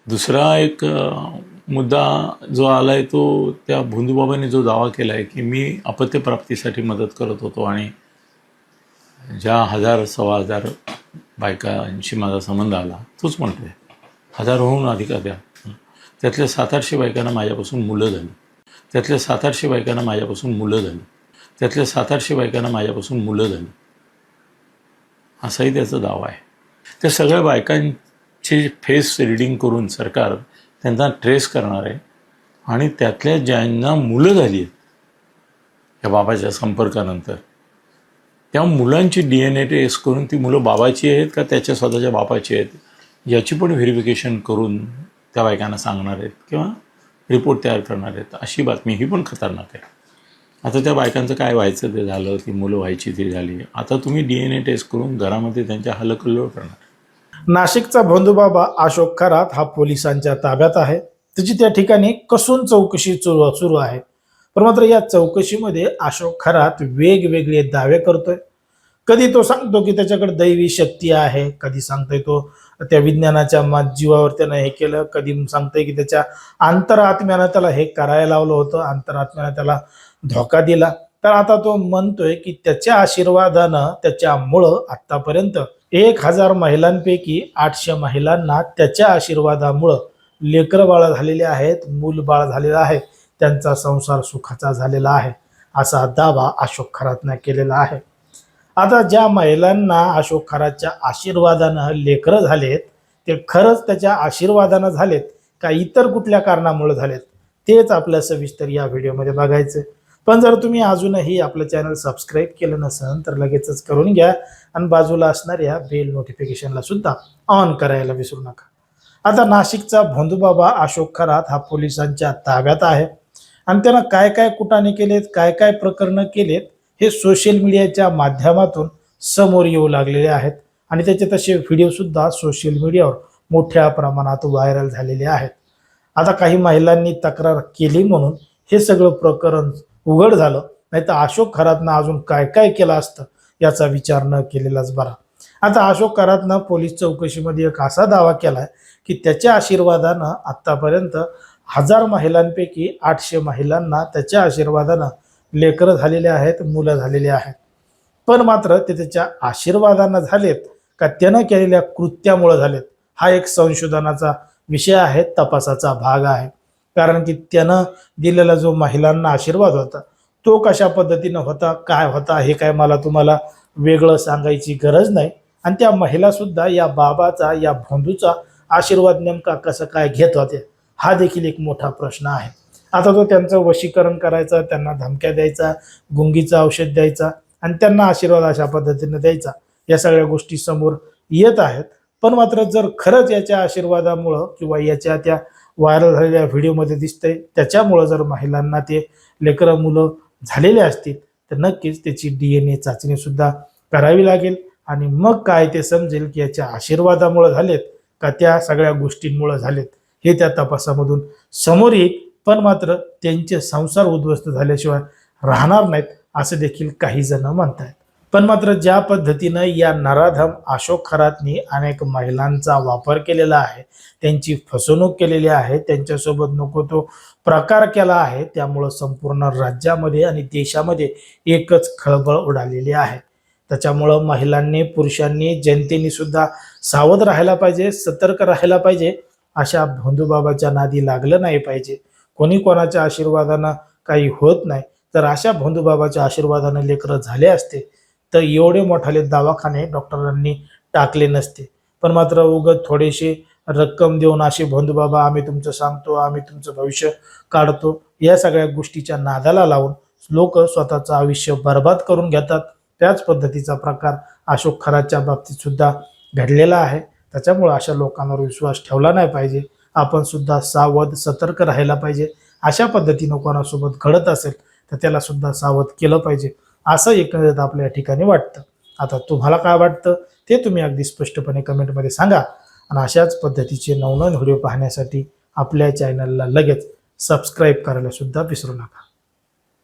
दुसरा एक मुद्दा जो आलाय तो त्या भोंदूबाबांनी जो दावा केला आहे की मी अपत्यप्राप्तीसाठी मदत करत होतो आणि ज्या 1000-1500 बायकांशी माझा संबंध आला तोच म्हणतोय. हजारहून अधिक द्या. त्यातल्या 700-800 बायकांना माझ्यापासून मुलं झाली. त्यातल्या 700-800 बायकांना माझ्यापासून मुलं झाली. त्यातल्या 700-800 बायकांना माझ्यापासून मुलं झाली. असाही त्याचा दावा आहे. त्या सगळ्या बायकांची फेस रीडिंग करून सरकार त्यांना ट्रेस करणार आहे आणि त्यातल्या ज्यांना मुलं झाली आहेत या बाबाच्या संपर्कानंतर त्या मुलांची DNA टेस्ट करून ती मुलं बाबाची आहेत का त्याच्या स्वतःच्या बापाची आहेत याची पण व्हेरिफिकेशन करून त्या बायकांना सांगणार आहेत किंवा रिपोर्ट तयार करणार आहेत. अशी बातमी ही पण खतरनाक आहे. आता त्या बायकांचं काय व्हायचं ते झालं, ती मुलं व्हायची ती झाली. आता तुम्ही DNA टेस्ट करून घरामध्ये त्यांच्या हलकल्लोळ करणार. नाशिकचा भोंदूबाबा अशोक खरात हा पोलिसांच्या ताब्यात आहे. त्याची त्या ठिकाणी कसून चौकशी सुरू आहे. पण मात्र या चौकशीमध्ये अशोक खरात वेगवेगळे दावे करतोय. कधी तो सांगतो की त्याच्याकडे दैवी शक्ती आहे, कधी सांगतोय तो त्या विज्ञानाच्या जीवावर त्यानं हे केलं, कधी सांगतोय की त्याच्या अंतरात्म्यानं त्याला हे करायला लावलं होतं, अंतरात्म्यानं त्याला धोका दिला. तर आता तो म्हणतोय की त्याच्या आशीर्वादानं त्याच्यामुळं आतापर्यंत 1000 महिलांपैकी 800 महिलांना त्याच्या आशीर्वादामुळं लेकरं बाळ झालेले आहेत, मूल बाळ झालेलं आहे, त्यांचा संसार सुखाचा झालेला आहे, असा दावा अशोक खरातनं केलेला आहे. आता ज्या महिलांना अशोक खरातच्या आशीर्वादानं लेकरं झालेत ते खरंच त्याच्या आशीर्वादानं झालेत का इतर कुठल्या कारणामुळे झालेत तेच आपल्या सविस्तर या व्हिडिओमध्ये बघायचं. पण जर तुम्ही अजूनही आपलं चॅनल सबस्क्राईब केलं नसेल तर लगेचच करून घ्या आणि बाजूला असणाऱ्या बेल नोटिफिकेशनला सुद्धा ऑन करायला विसरू नका. आता नाशिकचा भोंदूबाबा अशोक खरात हा पोलिसांच्या ताब्यात आहे आणि त्यानं काय काय कुटाणे केलेत, काय काय प्रकरणं केलेत हे सोशल मीडियाच्या माध्यमातून समोर येऊ लागलेले आहेत आणि त्याचे तसे व्हिडिओ सुद्धा सोशल मीडियावर मोठ्या प्रमाणात व्हायरल झालेले आहेत. आता काही महिलांनी तक्रार केली म्हणून हे सगळं प्रकरण उघड झालं, नाही तर अशोक खरातनं अजून काय काय केलं असतं याचा विचार न केलेलाच बरा. आता अशोक खरातनं पोलीस चौकशीमध्ये एक असा दावा केलाय की त्याच्या आशीर्वादानं आतापर्यंत 1000 महिलांपैकी 800 महिलांना त्याच्या आशीर्वादानं लेकरं झालेले आहेत, मुलं झालेली आहेत. पण मात्र ते त्याच्या आशीर्वादानं झालेत का त्यानं केलेल्या कृत्यामुळे झालेत हा एक संशोधनाचा विषय आहे, तपासाचा भाग आहे. कारण की त्यानं दिलेला जो महिलांना आशीर्वाद होता तो कशा पद्धतीनं होता, काय होता हे काय मला तुम्हाला वेगळं सांगायची गरज नाही. आणि त्या महिला सुद्धा या बाबाचा, या भोंदूचा आशीर्वाद नेमका कसं काय घेत होते हा देखील एक मोठा प्रश्न आहे. आता तो त्यांचं वशीकरण करायचा, त्यांना धमक्या द्यायचा, गुंगीचं औषध द्यायचा आणि त्यांना आशीर्वाद अशा पद्धतीने द्यायचा, या सगळ्या गोष्टी समोर येत आहेत. पण मात्र जर खरंच याच्या आशीर्वादामुळं किंवा याच्या त्या व्हायरल झालेल्या व्हिडिओमध्ये दिसतंय त्याच्यामुळं जर महिलांना ते लेकरं मुलं झालेले असतील तर नक्कीच त्याची DNA चाचणी सुद्धा करावी लागेल आणि मग काय ते समजेल की याच्या आशीर्वादामुळे झालेत का त्या सगळ्या गोष्टींमुळे झालेत हे त्या तपासामधून समोर येईल. पण मात्र त्यांचे संसार उद्ध्वस्त झाल्याशिवाय राहणार नाहीत असं देखील काही जण म्हणतात. पण मात्र ज्या पद्धतीनं या नराधम अशोक खरातनी अनेक महिलांचा वापर केलेला आहे, त्यांची फसवणूक केलेली आहे, त्यांच्यासोबत नको तो प्रकार केला आहे, त्यामुळं संपूर्ण राज्यामध्ये आणि देशामध्ये एकच खळबळ उडालेली आहे. त्याच्यामुळं महिलांनी, पुरुषांनी, जनतेने सुद्धा सावध राहायला पाहिजे, सतर्क राहायला पाहिजे. अशा भोंदूबाबाच्या नादी लागलं नाही पाहिजे. कोणी कोणाच्या आशीर्वादानं काही होत नाही. तर अशा भोंदूबाबाच्या आशीर्वादानं लेकरं झाले असते तर एवढे मोठाले दवाखाने डॉक्टरांनी टाकले नसते. पण मात्र उगाच थोडेसे रक्कम देऊन असे भोंदूबाबा आम्ही तुमचं सांगतो, आम्ही तुमचं भविष्य काढतो, या सगळ्या गोष्टीच्या नादाला लावून लोक स्वतःचं आयुष्य बर्बाद करून घेतात. त्याच पद्धतीचा प्रकार अशोक खरातच्या बाबतीत सुद्धा घडलेला आहे. त्याच्यामुळे अशा लोकांवर विश्वास ठेवला नाही पाहिजे. आपण सुद्धा सावध, सतर्क राहायला पाहिजे. अशा पद्धतीनं कोणासोबत घडत असेल तर त्याला सुद्धा सावध केलं पाहिजे असं एकंदरीत आपल्या ठिकाणी वाटतं. आता तुम्हाला काय वाटतं ते तुम्ही अगदी स्पष्टपणे कमेंटमध्ये सांगा आणि अशाच पद्धतीचे नवनवीन व्हिडिओ पाहण्यासाठी आपल्या चॅनलला लगेच सबस्क्राईब करायला सुद्धा विसरू नका.